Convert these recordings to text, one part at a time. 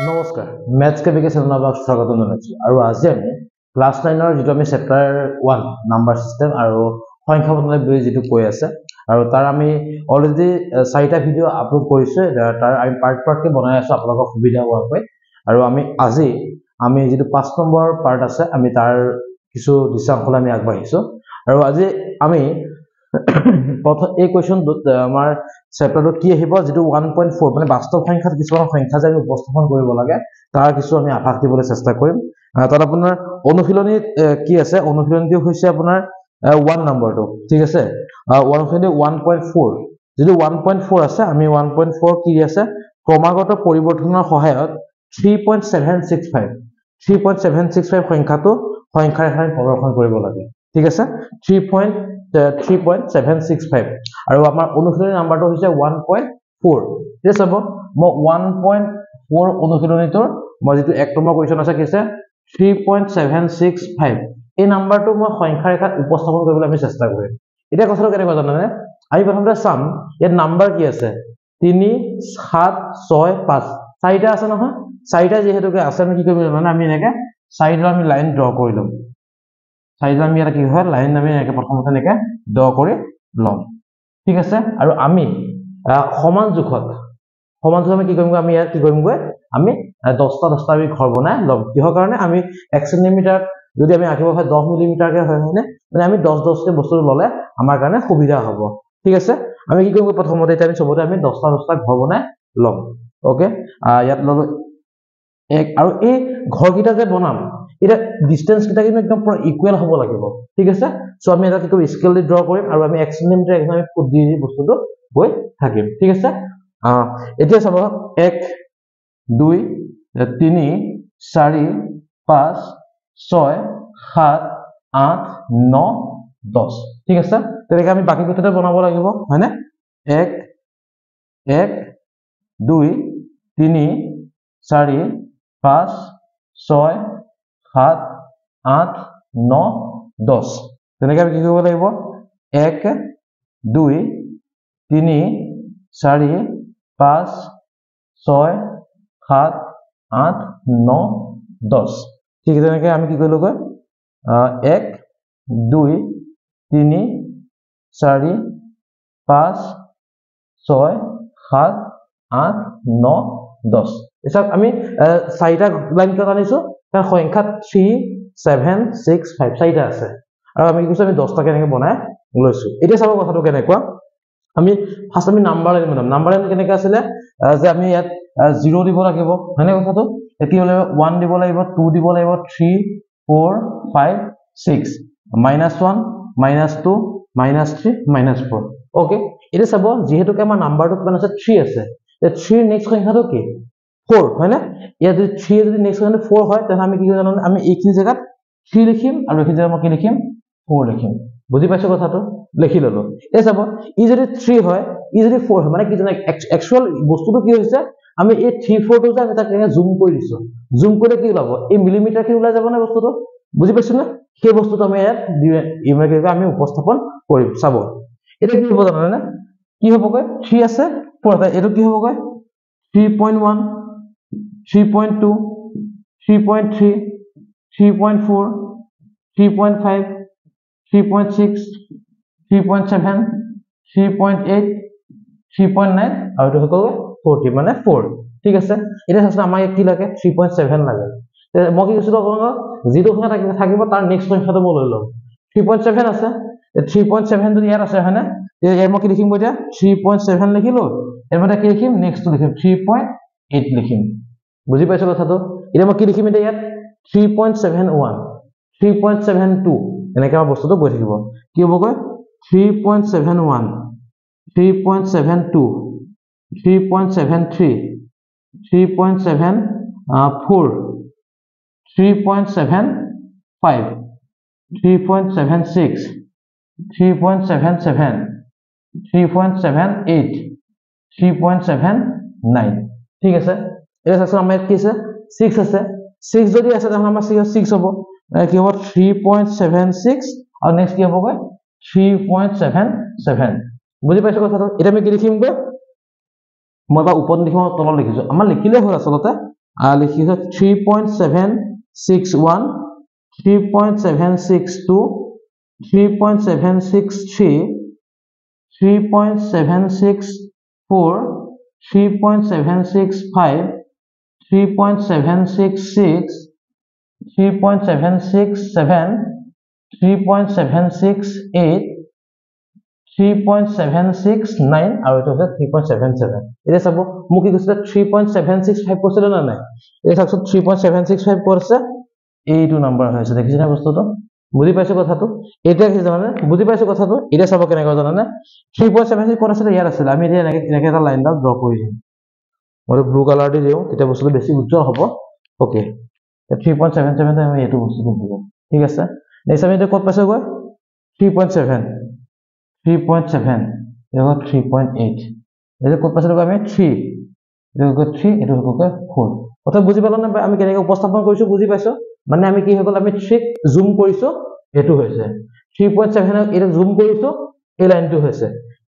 নমস্কাৰ মেথছ কেবিকে চেনেলত স্বাগতম জনাইছো আৰু আজি আমি ক্লাছ 9 ৰ যেটো আমি চেপ্টাৰ 1 নাম্বাৰ সিস্টেম আৰু সংখ্যা বৰ্ণনা বুলি যেটো কৈ আছে আৰু তাৰ আমি অলৰেডি 4টা ভিডিও আপলোড কৰিছো তাৰ আমি পাৰ্ট কে বনাই আছো আপোনালোকৰ সুবিধা হোৱাকৈ আৰু আজি আমি যেটো 5 নম্বৰ পাৰ্ট আছে আমি তাৰ কিছু দিশাংশলৈ আমি আগবাঢ়িছো আৰু আজি আমি প্ৰথম এই কোৱেশ্চনটো আমাৰ চেপ্টাৰটো কি আহিব যেটো 1.4 মানে বাস্তৱ সংখ্যাত কিছুমান সংখ্যা যে আমি উপস্থাপন কৰিব লাগে তাৰ কিছু আমি আভাস দিবলৈ চেষ্টা কৰিম তাত আপোনাৰ অনুশীলনী কি আছে অনুশীলনীটো হৈছে আপোনাৰ 1 নম্বৰটো ঠিক আছে অনুশীলনী 1.4 যেটো 1.4 আছে আমি 1.4 কি আছে ক্ৰমাগত পৰিৱৰ্তনৰ সহায়ত 3.765 সংখ্যাটো সংখ্যাৰ এখন প্ৰদৰ্শন কৰিব লাগে ঠিক আছে 3.765 আৰু আমাৰ অনুশীলনী নাম্বাৰটো হৈছে 1.4 ঠিক আছে মই 1.4 অনুশীলনীটোৰ মই যেটো এক নম্বৰ কোৱেশ্চন আছে কি আছে 3.765 এই নাম্বাৰটো মই সংখ্যাৰ এখন উপস্থাপন কৰিবলৈ আমি চেষ্টা কৰিম এটা কথাটো কেনেকৈ জানানে আমি প্ৰথমতে চাম ইয়াত নাম্বাৰ কি আছে 3 7 6 5 চাৰিটা আছে নহয় চাৰিটা যেহেতুকে আছে আমি কি কৰিব মানে আমি এনেকে চাৰিটা আমি লাইন ড্ৰ কৰি লম চাৰিটা আমি এটা কি হয় লাইন আমি এনেকে প্ৰথমতে এনেকে ড্ৰ কৰি লম ঠিক আছে আৰু আমি সমান জোখত আমি কি কৰিম আমি ইয়াত কি কৰিম আমি 10টা আমি ঘৰ বনাই লম কিহৰ কাৰণে আমি 1 সেন্টিমিটাৰ যদি আমি আঁকিব হয় 10 মিলিমিটাৰ কে হয় মানে আমি 10 কে বস্তু ললে আমাৰ কাৰণে সুবিধা হ'ব ঠিক আছে আমি কি কৰিম প্ৰথমতে এটা আমি সবতে আমি 10টা ঘৰ বনাই লম ওকে ইয়াত ললো এক আৰু এই ঘৰ কিটা যে বনাম এটা ডিসটেন্স কিটা কিন্তু একদম পুৰা ইকুৱেল হ'ব লাগিব ঠিক আছে সো আমি এটা কি কৰিম স্কেল দি ড্ৰ কৰিম আৰু আমি 1 সেন্টিমিটাৰ একদম আমি ফুট দি বস্তুটো গৈ থাকিম ঠিক আছে এতিয়া চাব 1 2 3 4 5 6 7 8 9 10 ঠিক আছে তেনেকৈ আমি বাকি কথাটো বনাব লাগিব হয়নে 1 1 2 3 4 5 6 7 8 9 10 তেনেকৈ আমি কি কৰিব লাগিব 1 2 3 4 5 6 7 8 9 10 ঠিক তেনেকৈ আমি কি কৰিলো 1 2 3 4 5 6 7 8 9 10 এসব আমি চাৰিটা লাইন আনিছো তাৰ সংখ্যা 3 7 6 5 চাৰিটা আছে আৰু আমি কি কৈছো আমি 10টা কেনেকৈ বনাই লৈছো এতিয়া চাব কথাটো কেনেকুৱা আমি ফাৰ্স্ট আমি নাম্বাৰ লাইন বনাম নাম্বাৰ লাইন কেনেকৈ আছিল যে আমি ইয়াত 0 দিব লাগিব হয়নে কথাটো কি হলে 1 দিব লাগিব 2 দিব লাগিব 3 4 5 6 -1 -2 -3 -4 ওকে এটা চাব যেহেতুকে আমাৰ নাম্বাৰটো কিমান আছে 3 আছে তে 3 নেক্সট সংখ্যাটো কি 4 হয়নে ইয়াত যদি 3 যদি নেক্সট সংখ্যাটো 4 হয় তেনে আমি কি কৰিব জানো আমি এইখিনি জায়গাত 3 লিখিম আৰু এইখিনি জায়গাত মই কি লিখিম 4 লিখিম বুজি পাইছো কথাটো লিখি ললো এই চাব ই যদি 3 হয় ই যদি 4 হয় মানে কি জানো একচুয়াল বস্তুটো কি হৈছে আমি এই 3 4 টো যে আমি তাক জুম কৰি দিছো জুম কৰিলে কি ওলাব এই মিলিমিটাৰ কি ওলাই যাব না বস্তুটো বুজি পাইছো না সেই বস্তুটো আমি ইয়াত ইমেজকে আমি উপস্থাপন কৰিম চাব এটা কি হ'ব জানা না কি হ'বগৈ 3 আছে 4 আছে এটো কি হ'বগৈ 3.1 3.2 3.3 3.4 3.5 3.6 3.7 3.8 3.9 আৰু এটো হ'ল 40 মানে 4 ঠিক আছে এটা আছে আমাৰ কি লাগে 3.7 লাগে মই কি কৈছিলো আপোনাক যেটো সংখ্যা থাকিব তাৰ নেক্সট সংখ্যাটো মই লৈ লম 3.7 আছে 3.7 যদি ইয়াত আছে হয়নে ইয়াত মই কি লিখিম এতিয়া 3.7 লিখিলো এবারে কি লিখিম নেক্সট লিখিম 3.8 লিখিম বুজি পাইছো কথাটো এতিয়া মই কি লিখিম এতিয়া ইয়াত 3.71 3.72 এনেকৈ বস্তুটো গৈ থাকিব কি হ'বগৈ 3.71 3.72 3.73 3.74 3.75 3.76 3.77 3.78 3.79 ঠিক আছে এটা আছে আমাৰ কি আছে 6 আছে 6 যদি আছে তাহলে আমাৰ 6 হ'ব কি হ'ব 3.76 আৰু নেক্সট কি হ'ব 3.77 বুজি পাইছো কথাটো এটা আমি কি লিখিম মই বা ওপৰত লিখিম তলত লিখিছো আমাৰ লিখিলে হ'ল আচলতে লিখিছো 3.761 3.762 3.763 3.764 3.765 3.766 3.767 3.768 3.769 আৰু এটা আছে 3.77 এটা চাব মোক কি কৈছে 3.765 কৈছিল না নাই এটা চাওক 3.765 কৰিছে এইটো নাম্বাৰ হৈছে দেখিছে না বস্তুটো বুজি পাইছো কথাটো এটা কি জানানে বুজি পাইছো কথাটো এটা চাব কেনেকৈ জানানে 3.76 কোন আছিল ইয়াৰ আছিল আমি এতিয়া এনেকৈ এটা লাইন ডাল ড্ৰ কৰি দিম মই ব্লু কালাৰ দি দিও তেতিয়া বস্তুটো বেছি উজ্জ্বল হ'ব ওকে 3.77 আমি এইটো বস্তুটো দিব ঠিক আছে নেক্সট আমি এটা ক'ত পাইছো গৈ 3.7 3.7 এটো 3.8 এটো ক'ত পাইছো আমি 3 এটো 3 এটো 4 কথা বুজি পালা না আমি কেনেকৈ উপস্থাপন কৰিছো বুজি পাইছো মানে আমি কি হল আমি 3 জুম কৰিছো এটো হৈছে 3.7 এটা জুম কৰিছো এই লাইনটো হৈছে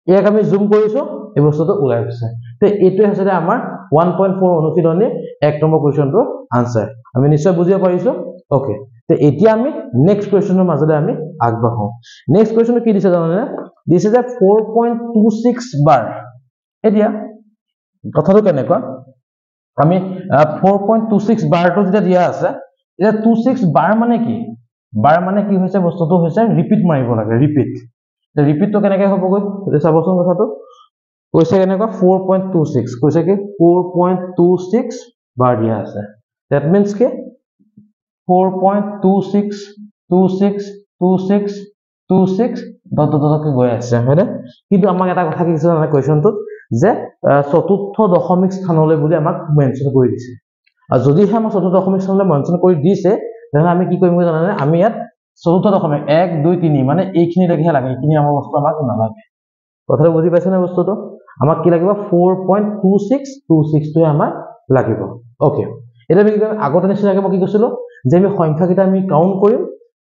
ইয়াক আমি জুম কৰিছো এই বস্তুটো ওলাই গৈছে তে এটো হৈছে আমাৰ 1.4 অনুশীলনী এক নম্বৰ কোৱেশ্চনটো আনসাৰ আমি নিশ্চয় বুজিব পাৰিছো ওকে তে এতিয়া আমি নেক্সট কোৱেশ্চনৰ মাজলৈ আমি আগবাঢ়ো নেক্সট কোৱেশ্চন কি দিছে জানানে দিছে যে 4.26 বাৰ এতিয়া কথাটো কেনেকুৱা আমি 4.26 বাৰটো যেতিয়া দিয়া আছে এটা 26 বাৰ মানে কি হৈছে বস্তুটো হৈছে ৰিপিট মাৰিব লাগে ৰিপিটটো কেনেকৈ হ'বগৈ এটা চাবচোন কথাটো কৈছে কেনেকুৱা 4.26 কৈছে কি 4.26 বাৰ দিয়া আছে that means কি 4.26 26 26 26 দতকে গৈ আছে হয়নে কিন্তু আমাক এটা কথা কি কৈছে না কোৱেশ্চনটোত যে চতুৰ্থ দশমিক স্থানলৈ বুলি আমাক মেনশন কৰি দিছে আৰু যদি আমাক চতুৰ্থ দশমিক স্থানলৈ মেনশন কৰি দিছে তেনে আমি কি কৰিম জানানে আমি ইয়াত চতুৰ্থ দশমিক 1 2 3 মানে এইখিনি লেখা লাগে এইখিনি আমাৰ বস্তু আমাক নালাগে কথাটো বুজি পাইছে না বস্তুটো আমাক কি লাগিব 4.26 টো আমাক লাগিব ওকে এটা আমি আগতে নিশ্চয়কৈ মই কি কৈছিলো যে আমি সংখ্যাকেইটা আমি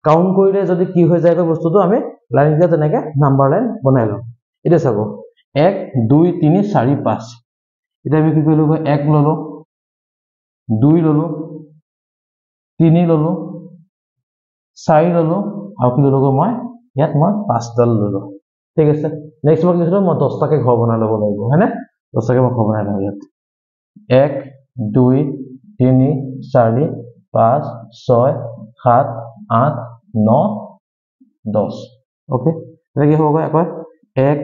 কাউন্ট কৰিলে যদি কি হৈ যায় বস্তুটো আমি লাইন দিয়া তেনেকৈ নাম্বাৰ লাইন বনাই লম এটা চাব 1 2 3 4 5 এটা আমি কি কৰিলো 1 ললো 2 ললো 3 ললো 4 ললো আৰু কি ললো মই ইয়াত মই 5 ডাল ললো ঠিক আছে নেক্সট মই কি কৰিলো মই 10 টাকে ঘৰ বনাই ল'ব লাগিব হয়নে 10 টাকে মই ঘৰ বনাই লওঁ ইয়াত 1 2 3 4 5 6 7 8 9 10 ओके এটা কি হ'ব আকৌ 1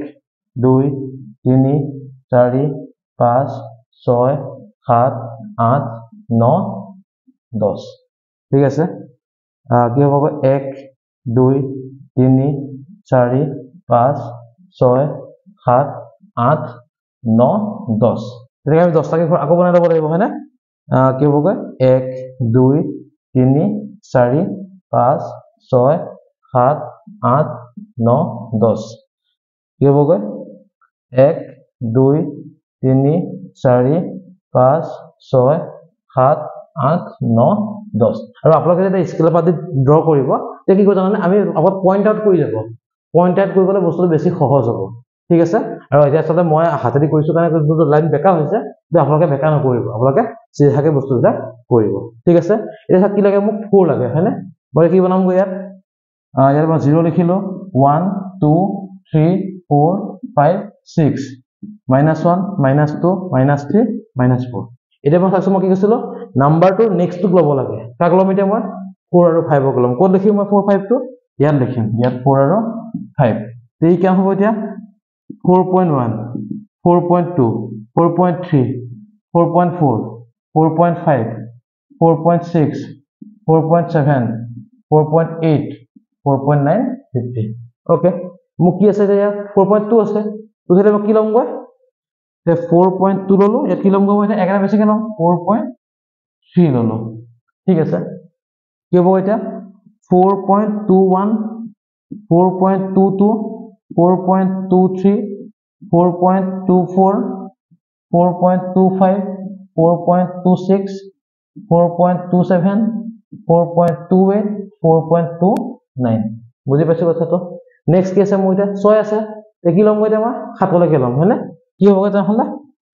2 3 4 5 6 7 8 9 10 ঠিক আছে কি হ'ব 1 2 3 4 5 6 7 8 9 10 তেনেকৈ আমি 10 টাকে আকৌ বনাই ল'ব লাগিব হয়নে কি হ'ব 1 2 3 4 5 6 7 8 9 10 কি হ'ব 1 2 3 4 5 6 7 8 9 10 আৰু আপোনালোকে যেতিয়া স্কেলৰ পৰা ড্ৰ কৰিব তেতিয়া কি কৰিব জানেনে আমি আগত পইণ্ট আউট কৰি যাব পইণ্ট আউট কৰিবলৈ বস্তুটো বেছি সহজ হ'ব ঠিক আছে আৰু এতিয়া আচলতে মই হাতেদি কৰিছো কাৰণে যোনটো লাইন বেকা হৈছে যে আপোনালোকে বেকা নকৰিব আপোনালোকে চিধাকে বস্তুবিলাক কৰিব ঠিক আছে এতিয়া কি লাগে মোক 4 লাগে হয়নে মই কি বনাম ইয়াত ইয়াত মই 0 লিখিলো 1 2 3 4 5 6 -1 -2 -3 -4 এতিয়া মই চাইছো মই কি কৈছিলো নাম্বাৰটো নেক্সট টুক ল'ব লাগে কাক ল'ম এতিয়া মই 4 আৰু 5 ক ল'ম ক'ত লিখিম মই 4 5 টো ইয়াত লিখিম ইয়াত 4 আৰু 5 তে কি হ'ব এতিয়া 4.1 4.2 4.3 4.4 4.5 4.6 4.7 4.8 4.9 50 ओके মোক কি আছে এতিয়া 4.2 আছে তো হেলে মই কি লম গৈ 4.2 ললো ইয়াত কি লম গৈ এটা একেটা বেছিকে লম 4.3 ললো ঠিক আছে কি হ'ব এতিয়া 4.21 4.22 4.23 4.24 4.25 4.26 4.27 4.28 4.29 বুজি পাইছো কথাটো নেক্সট কি আছে মোৰ এতিয়া 6 আছে তে কি লম মই এতিয়া মই 7 লৈকে লম হয়নে কি হ'ব তেনেহলে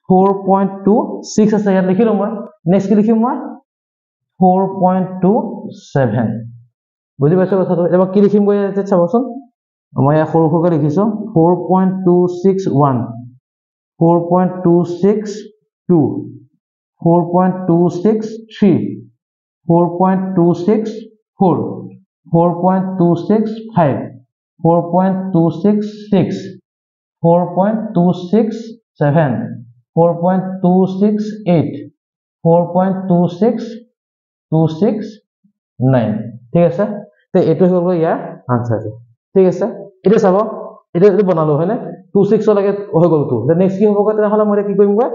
4.26 আছে ইয়াত লিখিলো মই নেক্সট কি লিখিম মই 4.27 বুজি পাইছো কথাটো এবাৰ কি লিখিম গৈ এতিয়া চাবচোন মই সৰু সৰুকৈ লিখিছো 4.261 4.262 4.263 4.264 4.265 4.266 4.267 4.268 4.26269 ঠিক আছে তে এটো হল ইয়াৰ আনসাৰ ঠিক আছে এটা চাব এটা বনালো হয়নে 26 লাগে হৈ গল তো নেক্সট কি হ'ব তেনে হলে মই কি কৰিম গৈ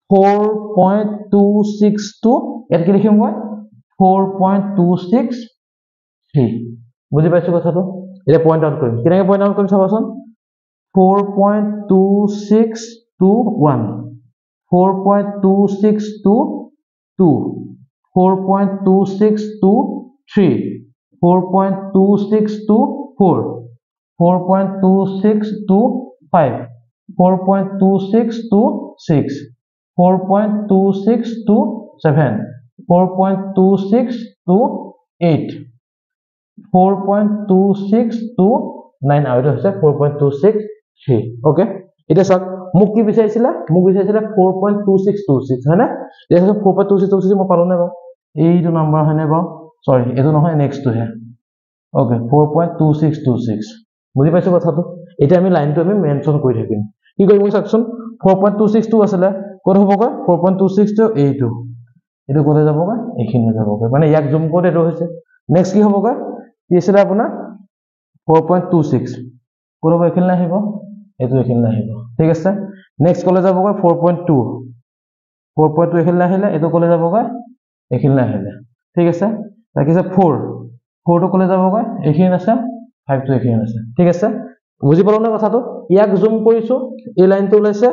4.262 এত কি লিখিম গৈ 4.263 বুজি পাইছো কথাটো এটা পয়েন্ট আউট কৰিম কেনেকৈ পয়েন্ট আউট কৰিম চাবচোন 4.2621 4.2622 4.2623 4.2624 4.2625 4.2626 4.2627 4.2628 4.2629 আৰু এটা হৈছে 4.263 ওকে এটা চাওক মোক কি বিচাৰিছিলা মোক বিচাৰিছিলা 4.2626 হয় না এটা 4.2626 মই পালো না বা এইটো নাম্বাৰ হয় না বা সৰি এটো নহয় নেক্সট টো হে ওকে 4.2626 বুজি পাইছো কথাটো এটা আমি লাইনটো আমি মেনশন কৰি থাকিম কি কৰিম চাওকচোন 4.262 আছিল কোড হবগৈ 4.262 এইটো এটো কোডে যাবগৈ এখিনি যাবগৈ মানে ইয়াক জুম কোড এটো হৈছে নেক্সট কি হবগৈ কি আছিল আপোনাৰ 4.26 কোড হ'ব এখিনি আহিব এটো এখিনি আহিব ঠিক আছে নেক্সট কলে যাবগৈ 4.2 4.2 এখিনি আহিলে এটো কলে যাবগৈ এখিনি আহিলে ঠিক আছে তাকিছে 4 4 টো কলে যাবগৈ এখিনি আছে 5 টো এখিনি আছে ঠিক আছে বুজি পালো না কথাটো ইয়াক জুম কৰিছো এই লাইনটো ওলাইছে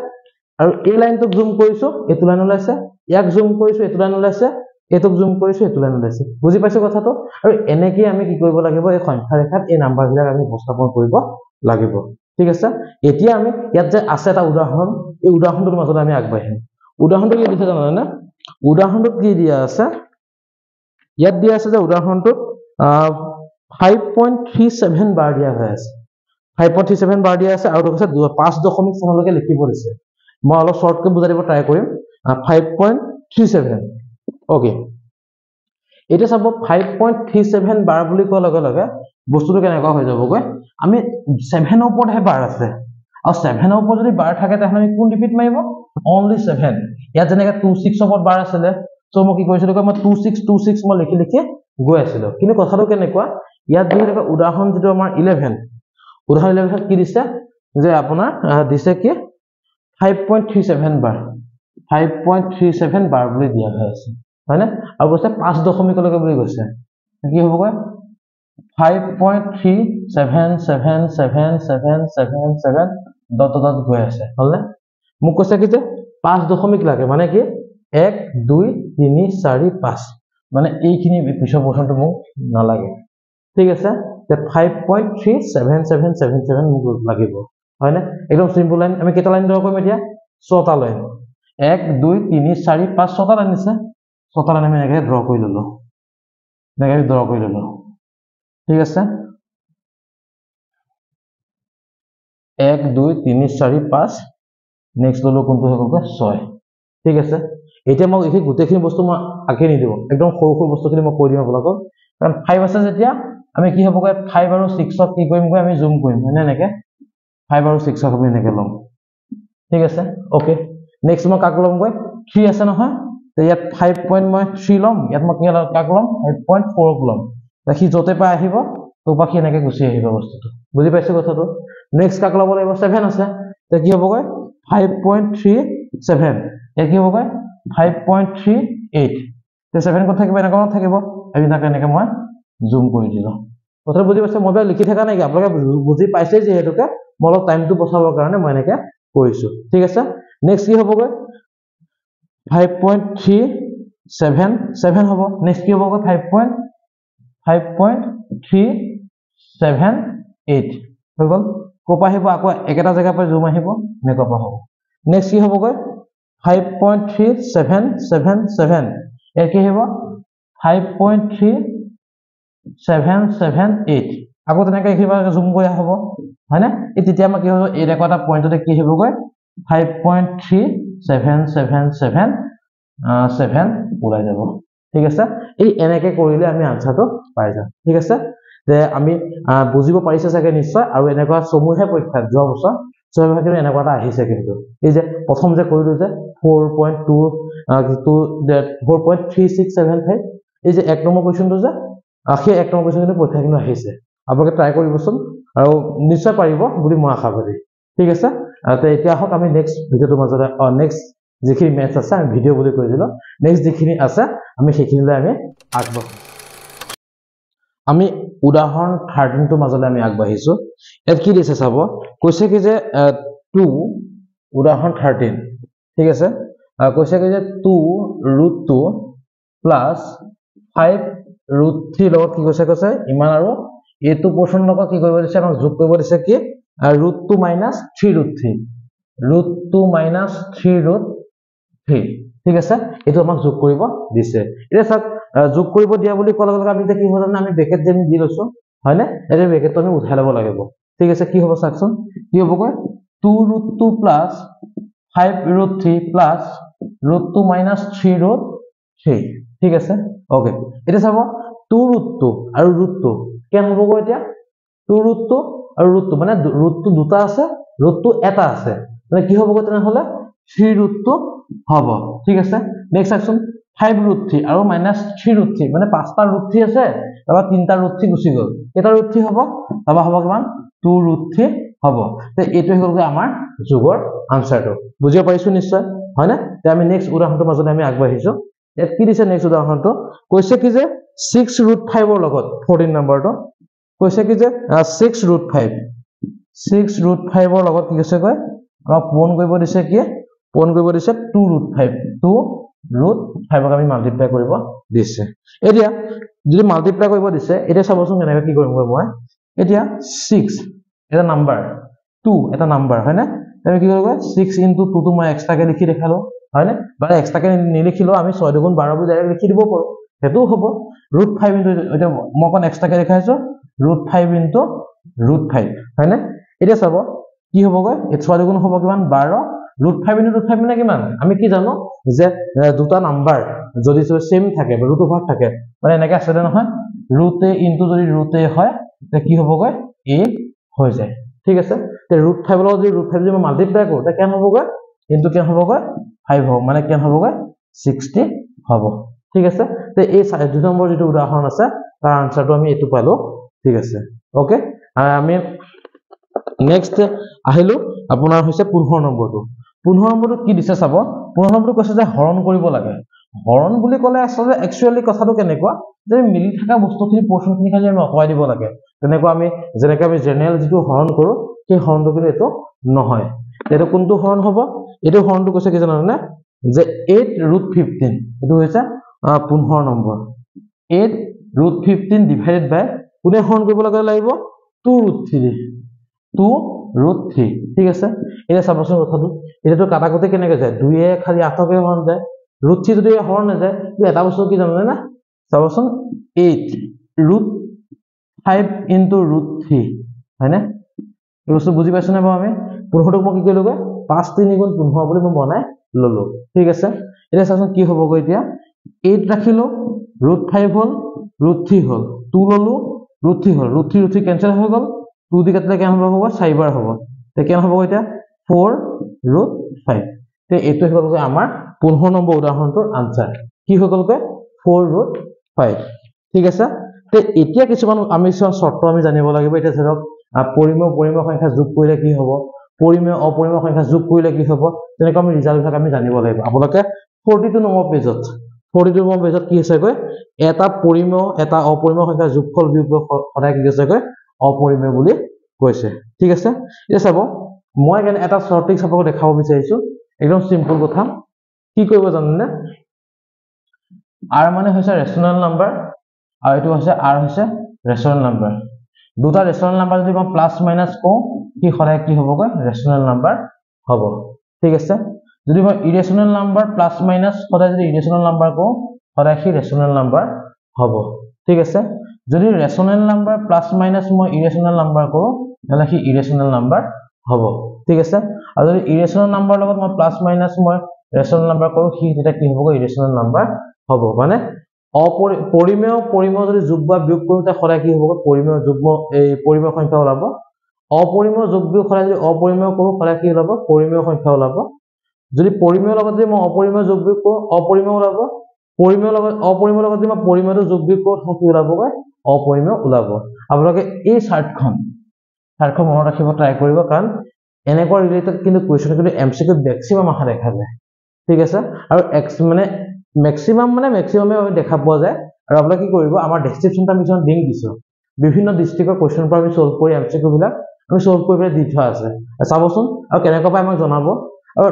আৰু এই লাইনটো জুম কৰিছো এটো লাইন ওলাইছে ইয়াক জুম কৰিছো এটো লাইন ওলাইছে এটোক জুম কৰিছো এটো লাইন ওলাইছে বুজি পাইছো কথাটো আৰু এনেকৈ আমি কি কৰিব লাগিব এই সংখ্যা ৰেখাত এই নাম্বাৰ বিলাক আমি উপস্থাপন কৰিব লাগিব ঠিক আছে এতিয়া আমি ইয়াত যে আছে এটা উদাহৰণ এই উদাহৰণটোৰ মাজত আমি আগবাঢ়িম উদাহৰণটো কি দিছে জানা না উদাহৰণটো কি দিয়া আছে ইয়াত দিয়া আছে যে উদাহৰণটো 5.37 বাৰ দিয়া হৈ আছে 5.37 বাৰ দিয়া আছে আৰু কৈছে 5.4 লৈকে লিখিব দিছে মই অলপ শৰ্টকৈ বুজাই দিব ট্ৰাই কৰিম 5.37 ওকে এটা চাব 5.37 বাৰ বুলি কোৱাৰ লগে লগে বস্তুটো কেনেকুৱা হৈ যাবগৈ আমি 7 ৰ ওপৰতহে বাৰ আছে আৰু 7 ৰ ওপৰত যদি বাৰ থাকে তেহলে কোন ৰিপিট মাৰিব only 7 ইয়াত যেনেকৈ 26 ৰ ওপৰত বাৰ আছিল সো মই কি কৰিছিলো মই 2626 মই লিখি লিখি গৈ আছিল কিন্তু কথাটো কেনেকুৱা ইয়াত যেনেকৈ উদাহৰণ যেটো আমাৰ 11 উদাহৰণ 11 কি দিছে যে আপোনাৰ দিছে কি 5.37 বাৰ 5.37 বাৰ বুলি দিয়া হৈ আছে হয় না আৰু কৈছে 5 লৈকে বুলি কৈছে কি হ'বগৈ 5.377777 ডট ডট গৈ আছে হলনে মোক কৈছে কি যে 5 লাগে মানে কি 1 2 3 4 5 মানে এইখিনি পিছৰ পোৰশনটো মোক নালাগে ঠিক আছে তে 5.37777 মোক লাগিব হয় না একদম সিম্পল লাইন আমি কেটা লাইন ড্ৰ কৰিম এতিয়া 6টা লাইন 1 2 3 4 5 6টা লাইন আছে 6টা লাইন আমি এনেকৈ ড্ৰ কৰি ললো ঠিক আছে 1 2 3 4 5 নেক্সট ললো কোনটো হৈ গ'ল 6 ঠিক আছে এতিয়া মই এই গোটেইখিনি বস্তু মই আঁকি নিদিও একদম সৰু সৰু বস্তুখিনি মই কৈ দিম আপোনালোকক কাৰণ 5 আছে যেতিয়া আমি কি হ'বগৈ 5 আৰু 6 ক কি কৰিম গৈ আমি জুম কৰিম মানে এনেকৈ 5 আৰু 6 ক আমি এনেকৈ লম ঠিক আছে ওকে নেক্সট মই কাক লম গৈ 3 আছে নহয় তে ইয়াত 5.3 লম ইয়াত মই কি কাক লম 5.4 ক লম দেখি যতে পাই আহিব তো বাকি এনেকৈ গুছি আহিব বস্তুটো বুজি পাইছো কথাটো নেক্সট কাক লব লাগিব 7 আছে তে কি হ'বগৈ 5.37 এ কি হ'বগৈ 5.38 তে 7 কত থাকিব এনেকৈ থাকিব আমি তাকে এনেকৈ মই জুম কৰি দিলো কথা বুজি পাইছে মই লিখি থাকা নাই আপোনালোকে বুজি পাইছে যে হেতুকে মই অলপ টাইমটো বচাবৰ কাৰণে মই এনেকৈ কৰিছো ঠিক আছে নেক্সট কি হ'বগৈ 5.377 হ'ব নেক্সট কি হ'বগৈ 5.378 হৈ গ'ল কোপা আহিব আকৌ একেটা জায়গা পৰা জুম আহিব নেকপা হ'ব নেক্সট কি হ'বগৈ 5.3777 এর কি হব 5.3778 আকৌ তেনেকৈ কিবা জুম কৰি হ'ব হয়নে এই তেতিয়া আমাৰ কি হ'ব এই ৰেকৰ্ডৰ পইণ্টতে কি হ'বগৈ 5.3777 ওলাই যাব ঠিক আছে এই এনেকৈ কৰিলে আমি আনসাৰটো পাই যাম ঠিক আছে যে আমি বুজিব পাৰিছে চাগে নিশ্চয় আৰু এনেকুৱা সমূহে পৰীক্ষাত যোৱা বছৰ ছয়ভাগ কিন্তু এনেকুৱা এটা আহিছে কিন্তু এই যে প্ৰথম যে কৰিলো যে 4.3675 এই যে এক নম্বৰ কোৱেশ্চনটো যে সেই এক নম্বৰ কোৱেশ্চন কিন্তু পৰীক্ষা কিন্তু আহিছে আপোনালোকে ট্ৰাই কৰিবচোন আৰু নিশ্চয় পাৰিব বুলি মই আশা কৰোঁ ঠিক আছে তে এতিয়া হওক আমি নেক্সট ভিডিঅ'টোৰ মাজতে নেক্সট যিখিনি মেথছ আছে আমি ভিডিঅ' বুলি কৈ দিলো নেক্সট যিখিনি আছে আমি সেইখিনিলৈ আমি আগবাঢ়ো আমি উদাহৰণ 13 টোৰ মাজলৈ আমি আগবাঢ়িছো ইয়াত কি দিছে চাব কৈছে কি যে 2 উদাহৰণ 13 ঠিক আছে কৈছে কি যে 2√2 প্লাছ 5√3 লগত কি কৈছে ইমান আৰু এইটো পোৰ্শন লগত কি কৰিব দিছে আমাক যোগ কৰিব দিছে কি √2 মাইনাছ 3√3 √2 মাইনাছ 3√3 ঠিক আছে এটো আমাক যোগ কৰিব দিছে এটা সব যোগ কৰিব দিয়া বুলি ক'লে আমি কি হ'ব জানা আমি ব্ৰেকেট যে আমি দি লৈছো হয়নে এই ব্ৰেকেটটো আমি উঠাই ল'ব লাগিব ঠিক আছে কি হ'ব চাকচোন কি হ'ব কয় 2√2 প্লাছ 5√3 প্লাছ √2 মাইনাছ 3√3 ঠিক আছে ওকে এটা চাব 2√2 আৰু √2 কেন হ'ব গৈ এতিয়া 2√2 আৰু √2 মানে √2 দুটা আছে √2 এটা আছে মানে কি হ'ব গৈ তেনে হলে 3√2 হ'ব ঠিক আছে নেক্সট অপচন 5√3 আৰু -3√3 মানে পাঁচটা √3 আছে তাবা তিনটা √3 গুচি গল এটা √3 হ'ব তাবা হ'ব কিমান 2√3 হ'ব তে এইটো হ'ল আমাৰ যোগৰ আনসাৰটো বুজিব পাৰিছো নিশ্চয় হয়নে তে আমি নেক্সট উদাহৰণটোৰ মাজত আমি আগবাঢ়িছো ইয়াত কি দিছে নেক্সট উদাহৰণটো কৈছে কি যে 6√5 ৰ লগত 14 নম্বৰটো কৈছে কি যে 6√5 ৰ লগত কি কৈছে কয় আমাক পূৰণ কৰিব দিছে কি পূৰণ কৰিব দিছে 2√5 আমি মাল্টিপ্লাই কৰিব দিছে এতিয়া যদি মাল্টিপ্লাই কৰিব দিছে এতিয়া চাবচোন কেনেকৈ কি কৰিম মই এতিয়া 6 এটা নাম্বাৰ 2 এটা নাম্বাৰ হয়নে আমি কি কৰিব 6 * 2 টো মই এক্সট্ৰাকে লিখি দেখালো হয়নে বা এক্সট্ৰাকে নিলিখিলো আমি 6 * 2 = 12 বুলি ডাইৰেক্ট লিখি দিব পাৰো হেতু হ'ব √5 এটা মই কোন এক্সট্ৰাকে দেখাইছো √5 * √5 হয়নে এতিয়া চাব কি হ'বগৈ 6 * 2 হ'ব কিমান 12 √5 * √5 মানে কিমান আমি কি জানো যে দুটা নাম্বাৰ যদি সেম থাকে বা √2 থাকে মানে এনেকৈ আছে নহয় √a * যদি √a হয় তে কি হ'বগৈ a হৈ যায় ঠিক আছে তে √5 লগত যদি √5 যদি মই মাল্টিপ্লাই কৰো তে কেন হ'বগৈ কিন্তু কেন হ'বগৈ 5 হ'ব মানে কেন হ'বগৈ 60 হ'ব ঠিক আছে তে এই 2 নম্বৰ যেটো উদাহৰণ আছে তাৰ আনসাৰটো আমি এটো পালো ঠিক আছে ওকে আমি নেক্সট আহিলো আপোনাৰ হৈছে 15 নম্বৰটো 15 নম্বৰটো কি দিছে চাব 15 নম্বৰটো কৈছে যে হৰণ কৰিব লাগে হৰণ বুলি ক'লে আসলে একচুয়ালি কথাটো কেনেকুৱা যে মিলি থকা বস্তুখিনি পোৰ্শনখিনি খালি আমি অতৰাই দিব লাগে তেনেকুৱা আমি যেনেকৈ আমি জেনেৰেল যেটো হৰণ কৰো সেই হৰণটো কিন্তু এটো নহয় এটো কোনটো হৰণ হ'ব এটো হৰণটো কৈছে কি জানানে যে 8√15 এটো হৈছে 15 নম্বৰ 8√15 ডিভাইডেড বাই কোনে হৰণ কৰিব লাগিব 2√3 ঠিক আছে এটা চাবচোন কথাটো এটাটো কাটাকুটি কেনেকৈ যায় 2 এ খালি 8 কে হৰণ যায় √3 যদি হৰণ না যায় এটা বস্তু কি জানেনে না চাবচোন 8√5 * √3 হয়নে এই বস্তু বুজি পাইছনে বাৰু আমি 15 টোক মই কি কৰিলো 5 * 3 = 15 বুলি মই বনাই ললো ঠিক আছে এটা চাচোন কি হ'ব গৈ এতিয়া 8 ৰাখিলো √5 হল √3 হল 2 ললো √3 হল √3 কেনসেল হৈ গল 2 দি কাটিলে কেন হ'ব 4 বাৰ হ'ব তে কেন হ'ব এতিয়া 4√5 তে এইটো হ'ল আমাৰ 15 নম্বৰ উদাহৰণটোৰ আনসাৰ কি হৈ গল 4√5 ঠিক আছে তে এতিয়া কিছুমান আমি শৰ্ত আমি জানিব লাগিব এটা ধৰক পৰিমেয় সংখ্যা যোগ কৰিলে কি হ'ব পৰিমেয় অপৰিমেয় সংখ্যা যোগ কৰিলে কি হ'ব তেনেকৈ আমি ৰিজাল্ট বিলাক আমি জানিব লাগিব আপোনালোকে 42 নম্বৰ পেজত কি আছে কয় এটা পৰিমেয় এটা অপৰিমেয় সংখ্যা যোগফল বিয়োগফল সদায় কি আছে কয় অপৰিমেয় বুলি কৈছে ঠিক আছে এটা চাব মই এটা শৰ্টিক চাপক দেখাব বিচাৰিছো একদম সিম্পল কথা কি কৰিব জানেনে r মানে হৈছে ৰেশনাল নাম্বাৰ আৰু এটো হৈছে r হৈছে ৰেশনাল নাম্বাৰ দুটা ৰেশনাল নাম্বাৰ যদি মই প্লাস মাইনাস কওঁ কি সদায় কি হ'বগৈ ৰেশনাল নাম্বাৰ হ'ব ঠিক আছে যদি মই ইৰেচনেল নাম্বাৰ প্লাস মাইনাস সদায় যদি ইৰেচনেল নাম্বাৰ কওঁ সদায় সি ৰেচনেল নাম্বাৰ হ'ব ঠিক আছে যদি ৰেচনেল নাম্বাৰ প্লাস মাইনাস মই ইৰেচনেল নাম্বাৰ কওঁ তাহলে সি ইৰেচনেল নাম্বাৰ হ'ব ঠিক আছে আৰু যদি ইৰেচনেল নাম্বাৰ লগত মই প্লাস মাইনাস মই ৰেচনেল নাম্বাৰ কৰো সি এটা কি হ'ব ইৰেচনেল নাম্বাৰ হ'ব মানে পৰিমেয় পৰিমেয় যদি যোগ বা বিয়োগ কৰো তা সদায় কি হ'ব পৰিমেয় যুগ্ম এই পৰিমেয় সংখ্যা ওলাব অপৰিমেয় যোগ বিয়োগ সদায় যদি অপৰিমেয় কৰো সদায় কি ওলাব পৰিমেয় সংখ্যা ওলাব যদি পৰিমেয় লগত যদি মই অপৰিমেয় যোগ বিয়োগ কৰো অপৰিমেয় ওলাব পৰিমেয় লগত অপৰিমেয় লগত যদি মই পৰিমেয়টো যোগ বিয়োগ কৰো কি ওলাব অপৰিমেয় ওলাব আপোনালোকে এই চাৰ্টখন মনত ৰাখিব ট্ৰাই কৰিব কাৰণ এনেকুৱা ৰিলেটেড কিন্তু কোৱেশ্চন কিন্তু এমসিকিউ ম্যাক্সিমাম আহা দেখা যায় ঠিক আছে আৰু এক্স মানে ম্যাক্সিমামে দেখা পোৱা যায় আৰু আপোনালোকে কি কৰিব আমাৰ ডেসক্ৰিপচন আমি লিংক দিছো বিভিন্ন ডিস্ট্ৰিক্টৰ কোৱেশ্চন পৰা আমি সলভ কৰি এমসিকিউ বিলাক আমি সলভ কৰি পেলাই দি থোৱা আছে চাবচোন আৰু কেনেকৈ পাই আমাক জনাব আৰু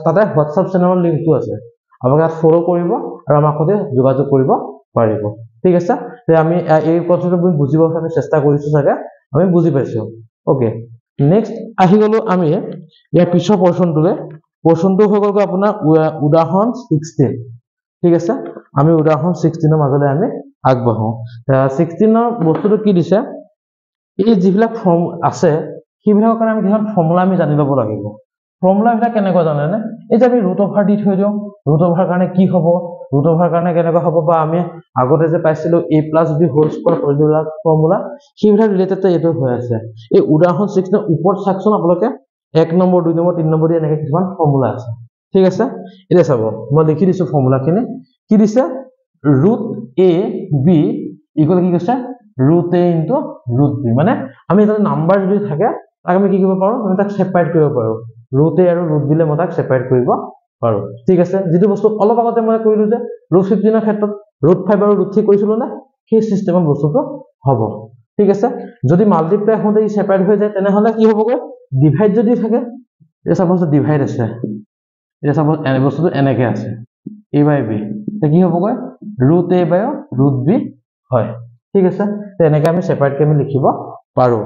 তাতে হোৱাটছআপ চেনেলৰ লিংকটো আছে আপোনালোকে ফলো কৰিব আৰু আমাৰ সৈতে যোগাযোগ কৰিব পাৰিব ঠিক আছে তে আমি এই কনসেপ্টটো বুজিব কাৰণে চেষ্টা কৰিছো চাগে আমি বুজি পাইছো ওকে নেক্সট আহি গলো আমি ইয়াৰ পিছৰ পোৰশনটো হৈ গ'ল আপোনাৰ উদাহৰণ 16 ঠিক আছে আমি উদাহৰণ 16 মাজলৈ আমি আগবাঢ়ো 16 বস্তুটো কি দিছে এই যিবিলাক ফৰ্ম আছে সেইবিলাকৰ কাৰণে আমি কিছুমান ফৰ্মুলা আমি জানি ল'ব লাগিব ফৰ্মুলা বিলাক কেনেকৈ জানেনে এই যে আমি ৰুট ওভাৰ দি থৈ দিও ৰুট ওভাৰ কাৰণে কি হ'ব ৰুট ওভাৰ কাৰণে কেনেকৈ হ'ব বা আমি আগতে যে পাইছিলো a + b whole square formula সেইবিলাক ৰিলেটেড এইটো হৈ আছে এই উদাহৰণ 16 ওপৰত চাকচোন আপোনালোকে 1 নম্বৰ 2 নম্বৰ 3 নম্বৰ এনেকৈ কিছুমান ফৰ্মুলা আছে ঠিক আছে এটা চাব মই লিখি দিছো ফৰ্মুলা খিনি কি দিছে ৰুট a b ইকুৱেল কি কৈছে ৰুট a * ৰুট b মানে আমি এটা নাম্বাৰ যদি থাকে তাক আমি কি কৰিব পাৰো আমি তাক সেপাৰেট কৰিব পাৰো ৰুট a আৰু ৰুট b লে মই তাক সেপাৰেট কৰিব পাৰো ঠিক আছে যেটো বস্তু অলপ আগতে মই কৈলো যে ৰুট 15 ৰ ক্ষেত্ৰত ৰুট 5 আৰু ৰুট 3 কৰিছিলো না সেই সিস্টেমৰ বস্তুটো হ'ব ঠিক আছে যদি মাল্টিপ্লাই হতে ই সেপাৰেট হৈ যায় তেনে হলে কি হ'বগৈ ডিভাইড যদি থাকে এটা সাপোজ ডিভাইড আছে এটা সাপোজ এনে বস্তুটো এনেকে আছে a / b তে কি হ'বগৈ ৰুট a / ৰুট b হয় ঠিক আছে তে এনেকে আমি সেপাৰেট কে আমি লিখিব পাৰো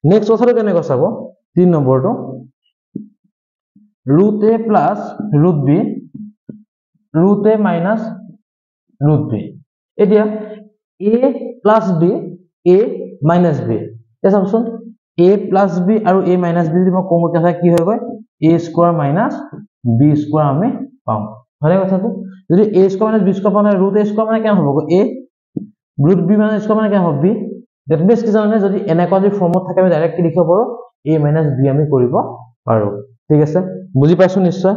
নেক্সট কথাটো কেনেকৈ চাব 3 নম্বৰটো root a + root b root a - root b এতিয়া a + b a - b এটা চাবচোন a + b আৰু a - b যদি মই কম কথা কি হৈ গৈ a² - b² আমি পাম ভালে কথাটো যদি a² - b² মানে ৰুট a² মানে কেনে হ'ব a ৰুট b - স্কয়াৰ মানে কেনে হ'ব b দ্যাট মিন্স কি জানেনে যদি এনেকুৱা যদি ফৰ্মত থাকে আমি ডাইৰেক্ট কি লিখিব পাৰো a - b আমি কৰিব পাৰো ঠিক আছে বুজি পাইছো নিশ্চয়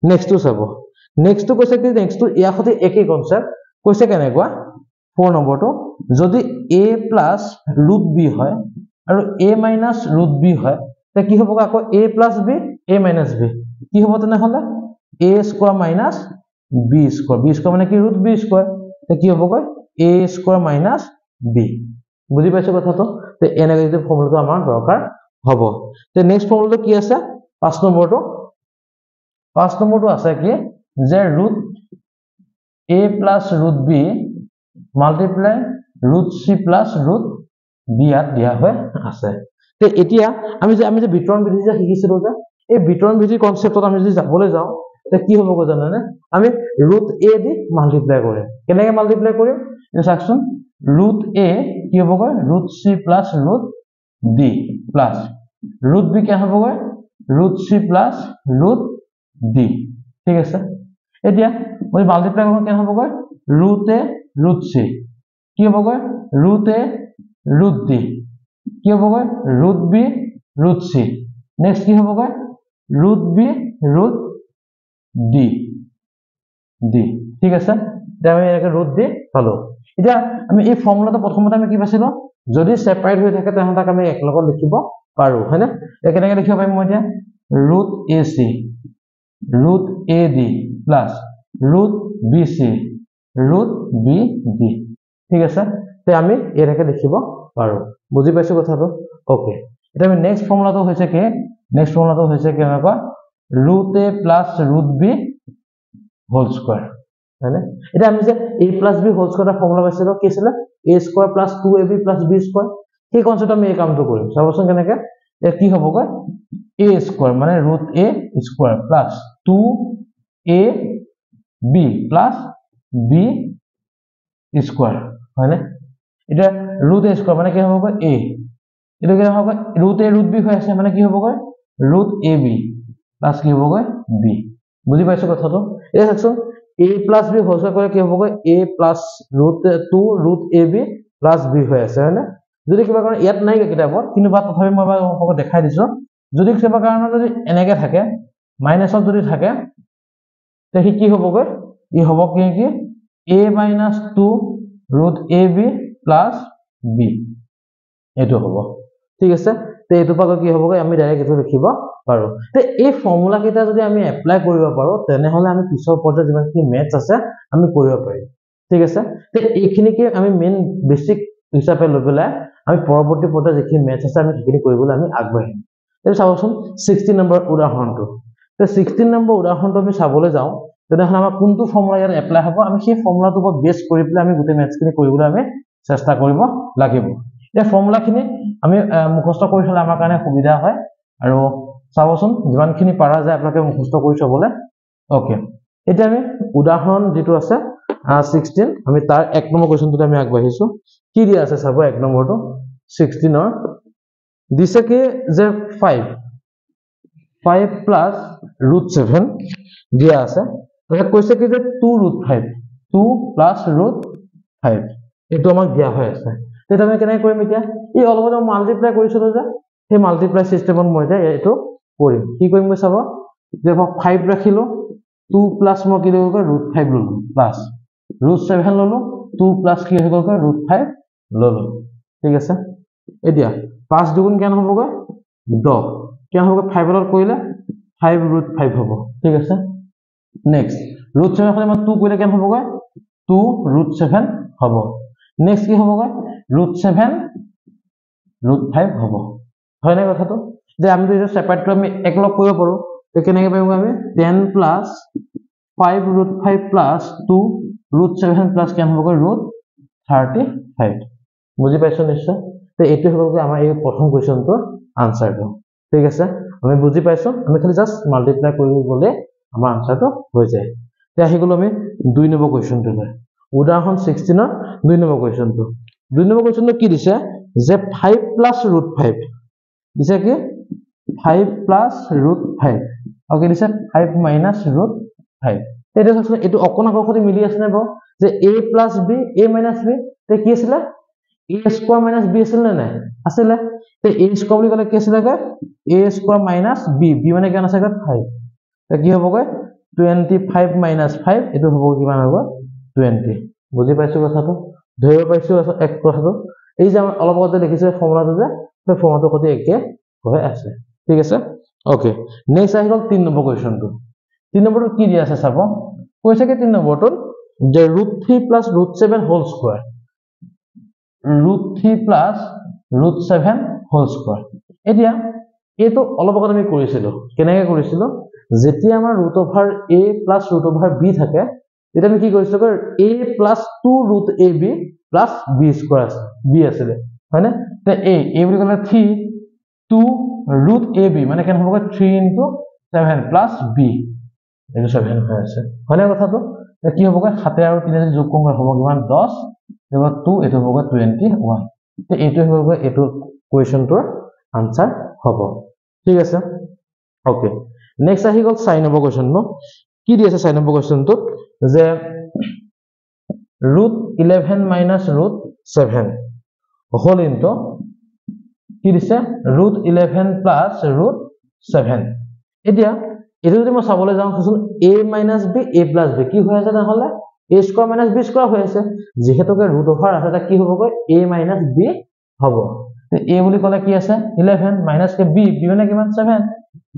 নেক্সটটো চাব নেক্সটটো কৈছে কি নেক্সটটো ইয়াৰ সৈতে একেই কনসেপ্ট কৈছে কেনেকুৱা 4 নম্বৰটো যদি a + ৰুট b হয় আৰু a - ৰুট b হয় তে কি হ'ব আকৌ a + b a - b কি হ'ব তেনে হলে a² - b² মানে কি ৰুট b² তে কি হ'ব কয় a² - b বুজি পাইছো কথাটো তে এনেকৈ যদি ফৰ্মুলাটো আমাৰ দৰকাৰ হ'ব তে নেক্সট ফৰ্মুলাটো কি আছে 5 নম্বৰটো আছে কি যে root a + root b multiply root c + root b ইয়াত দিয়া হৈ আছে তে এতিয়া আমি যে বিতৰণ বিধি যে শিকিছিলো যে এই বিতৰণ বিধিৰ কনসেপ্টত আমি যদি যাবলৈ যাওঁ তে কি হ'ব গৈ জানেনে আমি ৰুট a দি মাল্টিপ্লাই কৰিম কেনেকৈ মাল্টিপ্লাই কৰিম এই চাকচোন ৰুট a কি হ'ব গৈ root c + root d plus root b কি হ'ব গৈ ৰুট c + ৰুট d ঠিক আছে এতিয়া মই মাল্টিপ্লাই কৰোঁ কেনে হ'ব গৈ ৰুট a ৰুট c কি হ'ব গৈ ৰুট a ৰুট d কি হ'ব গৈ root b root c next কি হ'ব গৈ ৰুট b ৰুট d ঠিক আছে এতিয়া আমি এনেকৈ ৰুট d পালো এতিয়া আমি এই ফৰ্মুলাটো প্ৰথমতে আমি কি পাইছিলো যদি সেপাৰেট হৈ থাকে তেনে তাক আমি এক লগত লিখিব পাৰো হয়নে এ কেনেকৈ লিখিব পাৰিম মই এতিয়া root ac root ad plus root bc root bd ঠিক আছে তে আমি এনেকৈ লিখিব পাৰো বুজি পাইছো কথাটো ওকে এটা আমি নেক্সট ফৰ্মুলাটো হৈছে কি নেক্সট ফৰ্মুলাটো হৈছে কেনেকুৱা root a plus root b whole square হয়নে এটা আমি যে a plus b whole square formula পাইছিলো কি আছিল a square plus 2ab plus b square সেই কনসেপ্ট আমি এই কামটো কৰিম চাবচোন কেনেকৈ এ কি হ'ব গৈ a স্কয়াৰ মানে root a square plus 2ab plus b square হয় না এটা root a স্কয়ার মানে কি হ'ব a এটা কি হ'ব root a root b হৈ আছে মানে কি হ'ব root ab plus কি হ'ব b বুজি পাইছো কথাটো এই section a plus b whole square কৰে কি হ'ব a plus root 2 root ab plus b হৈ আছে হয় না যদি কিবা কাৰণ ইয়াত নাই কিতাপত কিন্তু বা তথাপি মই আপোনাক দেখাই দিছো যদি কিবা কাৰণ যদি এনেকে থাকে মাইনাসত যদি থাকে তে কি হ'ব ই হ'ব কি a minus 2 root ab plus b এটো হ'ব ঠিক আছে তে এটো পাক কি হ'ব আমি ডাইৰেক্ট এটো লিখিব পাৰো তে এই ফৰ্মুলা কিটা যদি আমি এপ্লাই কৰিব পাৰো তেনে হলে আমি পিছৰ পৰ্যায়ত যিমান কি ম্যাথছ আছে আমি কৰিব পাৰিম ঠিক আছে তে এইখিনিকে আমি মেইন বেসিক হিচাপে লৈ পেলাই আমি পৰৱৰ্তী পৰ্যায়ত যিখিনি ম্যাথছ আছে আমি সেইখিনি কৰিবলৈ আমি আগবাঢ়িম তে চাওচোন 16 নম্বৰ উদাহৰণটো তে 16 নম্বৰ উদাহৰণটো আমি চাবলৈ যাওঁ তেনেহলে আমাৰ কোনটো ফৰ্মুলা ইয়াত এপ্লাই হ'ব আমি সেই ফৰ্মুলাটো ওপৰত বেস কৰি পেলাই আমি গোটেই ম্যাথছখিনি কৰিবলৈ আমি চেষ্টা কৰিব লাগিব এই ফৰ্মুলাখিনি আমি মুখস্থ কৰি থলে আমাৰ কাৰণে সুবিধা হয় আৰু চাওচোন যিমানখিনি পাৰা যায় আপোনালোকে মুখস্থ কৰি থবলে ওকে এতিয়া আমি উদাহৰণ যেটো আছে 16 আমি তাৰ 1 নম্বৰ কোৱেশ্চনটো আমি আগবাঢ়িছো কি দিয়া আছে চাব 1 নম্বৰটো 16 ৰ দিছে কি যে 5 plus root 7 দিয়া আছে এটা কৈছে কি যে 2 root 5 2 plus root 5 এটো আমাক দিয়া হৈ আছে তেটা আমি কেনে কৰিম এতিয়া এই অলপতে মাল্টিপ্লাই কৰিছিলো যে সেই মাল্টিপ্লাই সিস্টেমত মই যে এটো কৰিম কি কৰিম মই চাব যে 5 ৰাখিলো 2 plus মই কি ললো root 5 ললো plus root 7 ললো 2 plus কি হৈ গল root 5 ললো ঠিক আছে এতিয়া 5 দুগুণ কেন হ'ব 10 কেন হ'ব 5 ৰ কৰিলে 5 root 5 হ'ব ঠিক আছে নেক্সট root 7 হলে মই 2 কৰিলে কেন হ'ব 2 root 7 হ'ব নেক্সট কি হ'ব root 7 root 5 হ'ব হয় না কথাটো যে আমি তো এটা সেপাৰেটটো আমি একলগ কৰিব পাৰো তে কেনেকৈ পাবো আমি 10 plus 5 root 5 plus 2 root 7 plus কেন হ'ব root 35 বুজি পাইছো নিশ্চয় তে এইটো হ'ব আমাৰ এই প্ৰথম কোৱেশ্চনটোৰ আনসাৰটো ঠিক আছে আমি বুজি পাইছো আমি খালি জাস্ট মাল্টিপ্লাই কৰিব গলে আমাৰ আনসাৰটো হৈ যায় তে আহি গলো আমি 2 নম্বৰ কোৱেশ্চনটো লৈ উদাহৰণ 16 ৰ 2 নম্বৰ কোৱেশ্চনটো 2 নম্বৰ কোৱেশ্চনটো কি দিছে যে 5 plus root 5 দিছে কি 5 plus root 5 ওকে দিছে 5 minus root 5 এটা আছে এটো অকন আগতে মিলি আছে না যে a plus b a minus b তে কি আছিল a square minus b আছিল না নাই আছিল তে a square বুলি কলে কি আছিল a square minus b b মানে কেন আছে 5 তে কি হ'ব 25 minus 5 এটো হ'ব কিমান হ'ব 20 বুজি পাইছো কথাটো ধৰিব পাইছো এক কথাটো এই যে অলপ আগতে দেখিছে ফৰ্মুলাটো যে সেই ফৰ্মুলাটো সৈতে একে হৈ আছে ঠিক আছে ওকে নেক্সট আহি গল 3 নম্বৰ কোৱেশ্চনটো 3 নম্বৰটো কি দিয়া আছে চাব কৈছে কি 3 নম্বৰটো যে √3 plus √7 whole square √3 plus √7 whole square এতিয়া এটো অলপ আগতে আমি কৰিছিলো কেনেকৈ কৰিছিলো যেতিয়া আমাৰ √a plus √b থাকে এটা আমি কি কৰিছিলো a plus 2 root ab plus b square আছে b আছিল হয় না তে a বুলি কলে 3 2 root ab মানে কেন হ'ব 3 into 7 plus b এটো 7 হৈ আছে হয় না কথাটো তে কি হ'ব 7 আৰু 3 যোগ কৰিলে হ'ব কিমান 10 এবাৰ 2 এটো হ'ব 21 তে এটো হ'ব এটো কোৱেশ্চনটোৰ আনসাৰ হ'ব ঠিক আছে ওকে নেক্সট আহি গল 4 নম্বৰ কোৱেশ্চন ন কি দি আছে 4 নম্বৰ কোৱেশ্চনটো যে √11 minus √7 whole into কি দিছে √11 plus √7 এতিয়া এটো যদি মই চাবলৈ যাওঁ a minus b a plus b কি হৈ আছে নহলে a square minus b square হৈ আছে যেহেতুকে ৰুট ওভাৰ আছে তা কি হ'ব a minus b হ'ব তে a বুলি কলে কি আছে 11 minus কে b b মানে কিমান 7